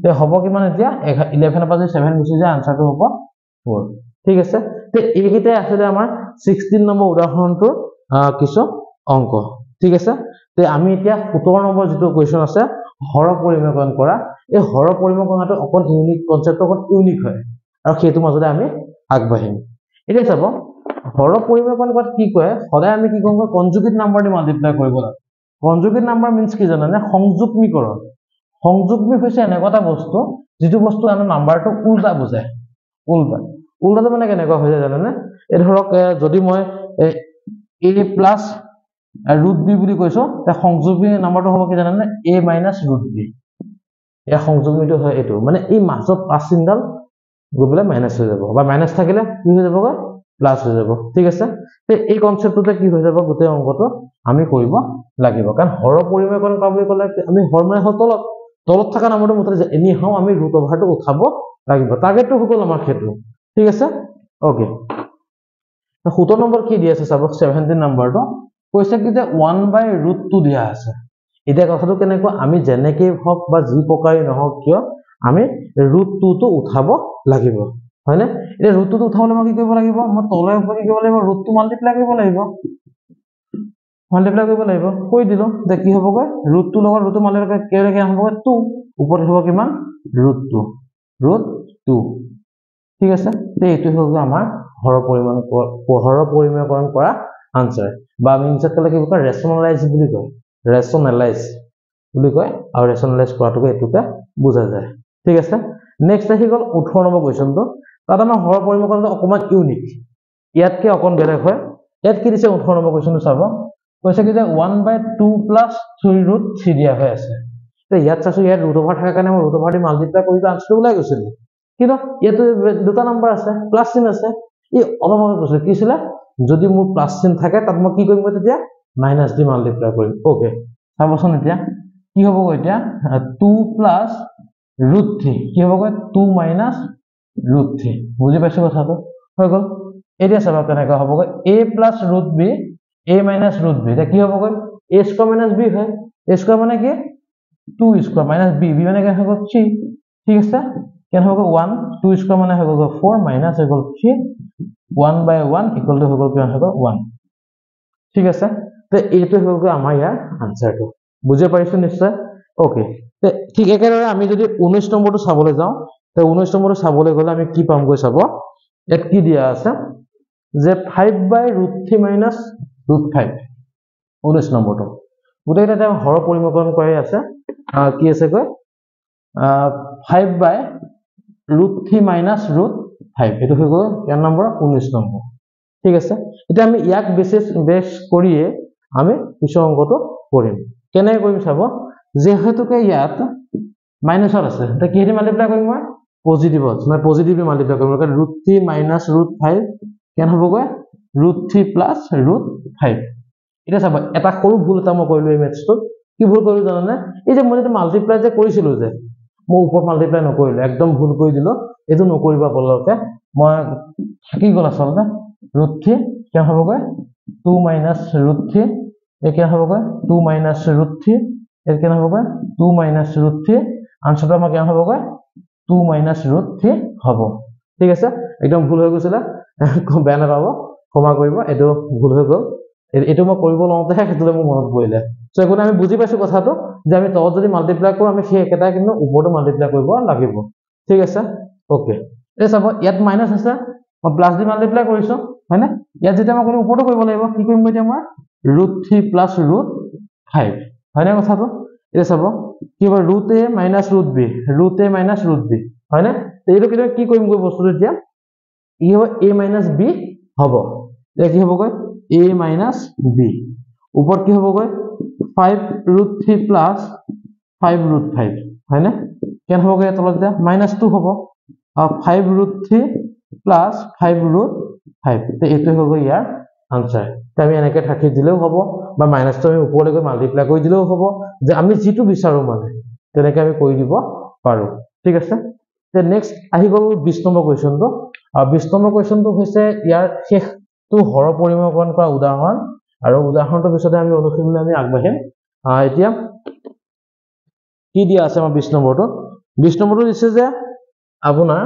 তে হ'ব কিমান এতিয়া 11 পৰা 7 গুচি যায় আনসাৰটো হ'ব 4 ঠিক আছে তে এইকেইটা আছে আমাৰ 16 নম্বৰ উদাহৰণটোৰ কিছু অংক ঠিক আছে তে আমি এতিয়া 17 নম্বৰ যেটো কোৱেশ্চন আছে হৰ পৰিমেয়কৰণ কৰা এই হৰ পৰিমেয়কৰণটো অকন ইউনিক কনসেপ্ট অকন ইউনিক হয় আৰু সেইটো মাজতে আমি আগবাঢ়িম এতিয়া চাব হৰ পৰিমেয়কৰণ কৰাত কি কয় সদায় আমি কি কৰিম কনজুগেট নাম্বাৰ দি মাল্টিপ্লাই কৰিব লাগে কনজুগেট নাম্বাৰ মিন্স কি জানানে সংযুগ্মীকৰণ সংযোগবি হৈছে এনেকুৱা এটা বস্তু যিটো বস্তু আমাৰ নাম্বাৰটো উল্টা বুজায় উল্টাটো মানে কেনেকুৱা হৈ যায় জানেনে এই ধৰক যদি মই a প্লাছ ৰুট বি বুলি কৈছো তে সংযোগবি নাম্বাৰটো হ'ব কি জানেনে a মাইনাছ ৰুট বি এয়া সংযোগবিটো হয় এইটো মানে এই মাজত প্লাছ চিনডাল গৈ পেলাই মাইনাছ হৈ যাব বা মাইনাছ থাকিলে কি হৈ যাবগৈ প্লাছ হৈ যাব ঠিক আছে তে এই কনসেপ্টটোতে কি হৈ যাব গোটেই অংকটো আমি কৰিব লাগিব কাৰণ হৰ পৰিমেয়কৰণ কৰা বুলি ক'লে আমি হৰ মানে তলত থকা নাম্বাৰটো মুঠতে এনি হাও আমি ৰুট অভাৰটো উঠাব লাগিব টাৰ্গেটটো হ'ল আমাৰ সেইটো ঠিক আছে ওকে 17 নম্বৰ কি দিয়া আছে চাব 17 নম্বৰটো কৈছে কি যে 1/√2 দিয়া আছে এতিয়া কথাটো কেনেকুৱা আমি যেনেকৈ হওক বা যি প্ৰকাৰে নহওক কিয় আমি √2 টো উঠাব লাগিব হয়নে এতিয়া √2 টো উঠাবলৈ মই কি কৰিব লাগিব মই তলৰ ওপৰত কি কৰিব লাগিব √2 মাল্টিপ্লাই কৰিব লাগিব কৈ দিলো যে কি হ'বগৈ √2 লগত √2 মাল্টিপ্লাই কেনেকৈ হ'বগৈ 2 ওপৰত হ'ব কিমান √2 ঠিক আছে তে এইটো হ'ল আমাৰ হৰ পৰিমেয়কৰণ কৰা আনসাৰ বা আমি ইংলিছত ক'লে কি কয় ৰেশনালাইজ বুলি কয় আৰু ৰেশনালাইজ কৰাটোকে এইটোকে বুজা যায় ঠিক আছে নেক্সট আহি গ'ল 18 নম্বৰ কোৱেশ্চনটো তাত আমাৰ হৰ পৰিমেয়কৰণটো অকমান ইউনিক ইয়াতকে অকণ বেলেগ হয় ইয়াত কি দিছে 18 নম্বৰ কোৱেশ্চনটো চাব কৈছে কি যে 1/2 + 3√3 দিয়া হৈ আছে তে ইয়াত চাইছো ইয়াত ৰুট অভাৰ থাকাৰ কাৰণে মই ৰুট অভাৰ দি মাল্টিপ্লাই কৰি আনসাৰটো ওলাই গৈছিল কিন্তু ইয়াতে দুটা নাম্বাৰ আছে প্লাস চিন আছে এই অলপ আগত কৈছে কি ছিল যদি মোৰ প্লাস চিন থাকে তাত মই কি কৰিম তেতিয়া মাইনাস দি মাল্টিপ্লাই কৰিম ওকে চাবচোন এতিয়া কি হ'ব এতিয়া 2 + √3 কি হ'ব 2 - √3 বুজি পাইছো কথাটো হৈ গ'ল এতিয়া চাবা কেনেকৈ হ'ব a + √b a - √b এটা কি হ'ব a² - b হয় a² মানে কি 2² - b b মানে কি হ'ব 3 ঠিক আছে কেন হ'ব 1 2² মানে হ'ব 4 মাইনাস হৈ গ'ল 3 1/1 = হৈ গ'ল কিমান হ'ব 1 ঠিক আছে তে এইটো হৈ গ'ল আমাৰ ইয়াৰ আনসাৰটো বুজি পাইছো নিশ্চয় ওকে তে ঠিক একেদৰে আমি যদি 19 নম্বৰটো চাবলৈ যাওঁ তে 19 নম্বৰটো চাবলৈ গ'লে আমি কি পামগৈ চাব ইয়াত কি দিয়া আছে যে 5/√3 - √5 19 নম্বৰটো গোটেইটা হৰ পৰিমেয়কৰণ কৰি আছে কি আছে কয় 5/√3 - √5 এটো হৈ গ'ল কেন নম্বৰ 19 নম্বৰ ঠিক আছে এটা আমি ইয়াক বেছ কৰিয়ে আমি পিছৰ অংকটো কৰিম কেনে কৰিম চাব যেহেতুকে ইয়াত মাইনাসত আছে তে কিহেদি মাল্টিপ্লাই কৰিম মই পজিটিভত মানে পজিটিভলি মাল্টিপ্লাই কৰিম কাৰণ √3 - √5 কেন হ'বগৈ √3 + √5 এটা চাব এটা সৰু ভুল এটা মই কৰিলো এই মেথছটো কি ভুল কৰিলো জানানে এই যে মই যেটা মাল্টিপ্লাই যে কৰিছিলো যে মই ওপৰত মাল্টিপ্লাই নকৰিলো একদম ভুল কৰি দিলো এটো নকৰিবা বলকে মই থাকি গ'ল আচলতে √3 কেন হ'বগৈ 2 - √3 এ কেন হ'বগৈ 2 - √3 এ কেন হ'বগৈ 2 - √3 আনসাৰটো আমাৰ কেন হ'বগৈ 2 - √3 হ'ব ঠিক আছে একদম ভুল হৈ গৈছিল বেয়া নাপাব ক্ষমা কৰিব এটো ভুল হৈ গ'ল এটো মই কৰিব লওঁতেহে হেতুলে মোৰ মনত পৰিলে সো এখন আমি বুজি পাইছো কথাটো যে আমি তলত যদি মাল্টিপ্লাই কৰো আমি সেই একেটা কিন্তু ওপৰটো মাল্টিপ্লাই কৰিব লাগিব ঠিক আছে ওকে এই চাব ইয়াত মাইনাস আছে মই প্লাস দি মাল্টিপ্লাই কৰিছো হয়নে ইয়াত যেতিয়া মই ওপৰটো কৰিব লাগিব কি কৰিম এতিয়া মই √3 + √5 হয়নে কথাটো এই চাব কি হ'ব √a - √b হয়নে এইটো কি কৰিম গৈ বস্তুটো এতিয়া ই হ'ব a - b হ'ব এতিয়া কি হ'ব গৈ a - b ওপৰত কি হ'ব গৈ 5√3 + 5√5 হয়নে কেন হ'ব গৈ তলত এতিয়া -2 হ'ব 5√3 + 5√5 তে এইটো হ'ব ইয়াৰ আনসাৰ তে আমি এনেকৈ থাকি দিলেও হ'ব বা মাইনাসটো আমি ওপৰলৈ গৈ মাল্টিপ্লাই কৰি দিলেও হ'ব যে আমি যেটো বিচাৰো মানে তেনেকৈ আমি কৰি দিব পাৰো ঠিক আছে তে নেক্সট আহি গ'ল 20 নম্বৰ কোৱেশ্চনটো 20 নম্বৰ কোৱেশ্চনটো হৈছে ইয়াৰ শেষটো হৰ পৰিমেয়কৰণ কৰা উদাহৰণ আৰু উদাহৰণটোৰ পিছতে আমি অনুশীলনলৈ আমি আগবাঢ়িম এতিয়া কি দিয়া আছে আমাৰ 20 নম্বৰটো 20 নম্বৰটো দিছে যে আপোনাৰ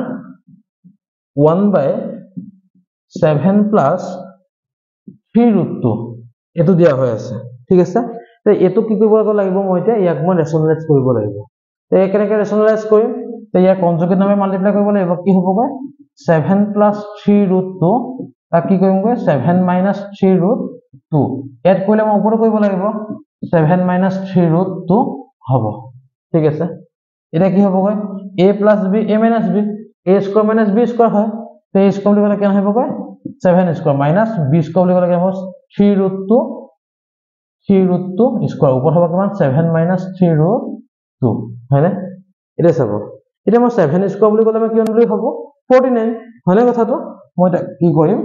1/7 + 3√2 এটো দিয়া হৈ আছে ঠিক আছে তে এটো কি কৰিব লাগিব মই এতিয়া ইয়াক মই ৰেশনালাইজ কৰিব লাগিব তে কেনেকৈ ৰেশনালাইজ কৰিম তে ইয়াৰ কনজুগেট নামে মাল্টিপ্লাই কৰিব লাগিব কি হ'বগৈ 7 + 3√2 তাক কি কৰিমগৈ 7 - 3√2 এড কৰিলে মই ওপৰটো কৰিব লাগিব 7 - 3√2 হ'ব ঠিক আছে এটা কি হ'বগৈ a plus b a minus b a square minus b square হয় তো a square বুলি ক'লে কেনে হ'বগৈ 7 square minus b square বুলি ক'লে কেনে হ'ব 3 root 2 square ওপৰত হ'ব কিমান 7 minus 3 root 2 হয়নে এটা চাব এটা মই 7 square বুলি ক'লে মই কিমান বুলি হ'ব 49 হয়নে কথাটো মই এটা কি কৰিম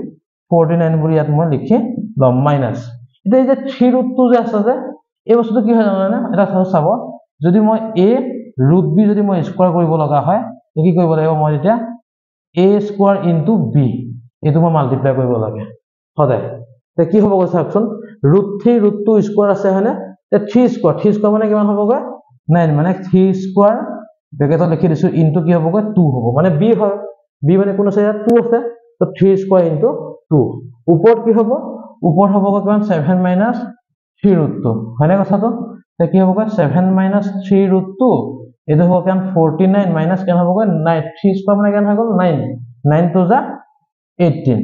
49 বুলি ইয়াত মই লিখি লম মাইনাস এটা এই যে 3 root 2 যে আছে যে এই বস্তুটো কি হয় জানানে এটা চাব যদি মই a root b যদি মই স্কয়াৰ কৰিব লগা হয় তো কি কৰিব লাগিব মই এতিয়া a square into b এটো মই মাল্টিপ্লাই কৰিব লাগে সদায় তে কি হ'ব কৈছে অপচন √3 √2 স্কয়াৰ আছে হয়নে তে 3 স্কয়াৰ মানে কিমান হ'বগৈ 9 মানে 3 স্কয়াৰ ব্ৰেকেটত লিখি দিছো ইনটু কি হ'বগৈ 2 হ'ব মানে b হয় b মানে কোন আছে ইয়াত 2 আছে তো 3 স্কয়াৰ ইনটু 2 ওপৰত কি হ'ব ওপৰত হ'বগৈ কিমান 7 minus 3 √2 হয়নে কথাটো তে কি হ'বগৈ 7 minus 3 √2 এটো হ'ব কিমান 49 minus কেন হ'বগৈ 9 3 স্কয়াৰ মানে কেন হৈ গ'ল 9 9 to the 18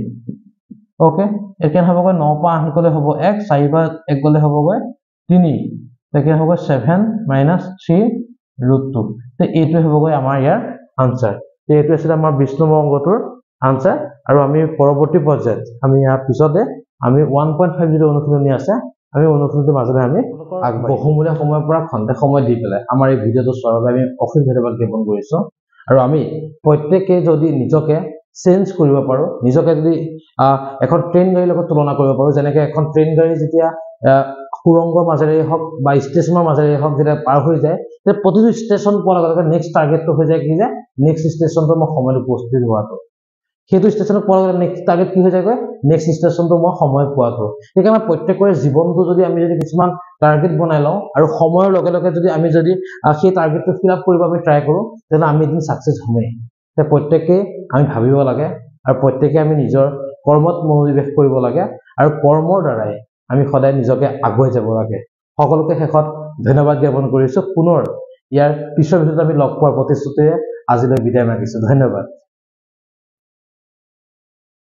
ওকে এর কেন হবগৈ 9 পা 8 গলে হবো 1 4 পা 1 গলে হবগৈ 3 তাকে হবগৈ 7 minus 3 √2 তে এইটো হবগৈ আমাৰ ইয়াৰ আনসাৰ তে এইটো আছিল আমাৰ 20 নম্বৰ অংকটোৰ আনসাৰ আৰু আমি পৰৱৰ্তী পৰ্যায়ত আমি ইয়াৰ পিছতে আমি 1.50 অনুশীলনী আছে আমি অনুশীলনীৰ মাজতে আমি বহুমূলীয়া সময়ৰ পৰা ঘণ্টা সময় দি পেলাই আমাৰ এই ভিডিওটো চোৱাৰ বাবে আমি অফিস ধন্যবাদ জ্ঞাপন কৰিছো আৰু আমি প্ৰত্যেককে যদি নিজকে চেঞ্জ কৰিব পাৰো নিজকে যদি এখন ট্ৰেইন গাড়ীৰ লগত তুলনা কৰিব পাৰো যেনেকৈ এখন ট্ৰেইন গাড়ী যেতিয়া সুৰংগৰ মাজেৰে হক বা ষ্টেচনৰ মাজেৰে হক যেতিয়া পাৰ হৈ যায় তে প্ৰতিটো ষ্টেচন পোৱাৰ লগে লগে নেক্সট টাৰ্গেটটো হৈ যায় কি যে নেক্সট ষ্টেচনটো মই সময়ত উপস্থিত হোৱাটো সেইটো ষ্টেচনত পোৱাৰ লগে নেক্সট টাৰ্গেট কি হৈ যায়গৈ নেক্সট ষ্টেচনটো মই সময় পোৱাটো সেইকাৰণে প্ৰত্যেকৰে জীৱনটো যদি আমি যদি কিছুমান টাৰ্গেট বনাই লওঁ আৰু সময়ৰ লগে লগে যদি আমি যদি সেই টাৰ্গেটটো ফিল আপ কৰিব আমি ট্ৰাই কৰো তেনে আমি এদিন সাকসেস হমেই তে প্ৰত্যেককে আমি ভাবিব লাগে আৰু প্ৰত্যেককে আমি নিজৰ কৰ্মত মনোনিৱেশ কৰিব লাগে আৰু কৰ্মৰ দ্বাৰাই আমি সদায় নিজকে আগুৱাই যাব লাগে সকলোকে শেষত ধন্যবাদ জ্ঞাপন কৰিছো পুনৰ ইয়াৰ পিছৰ ভিডিঅ'ত আমি লগ পোৱাৰ প্ৰতিশ্ৰুতিৰে আজিলৈ বিদায় মাগিছো ধন্যবাদ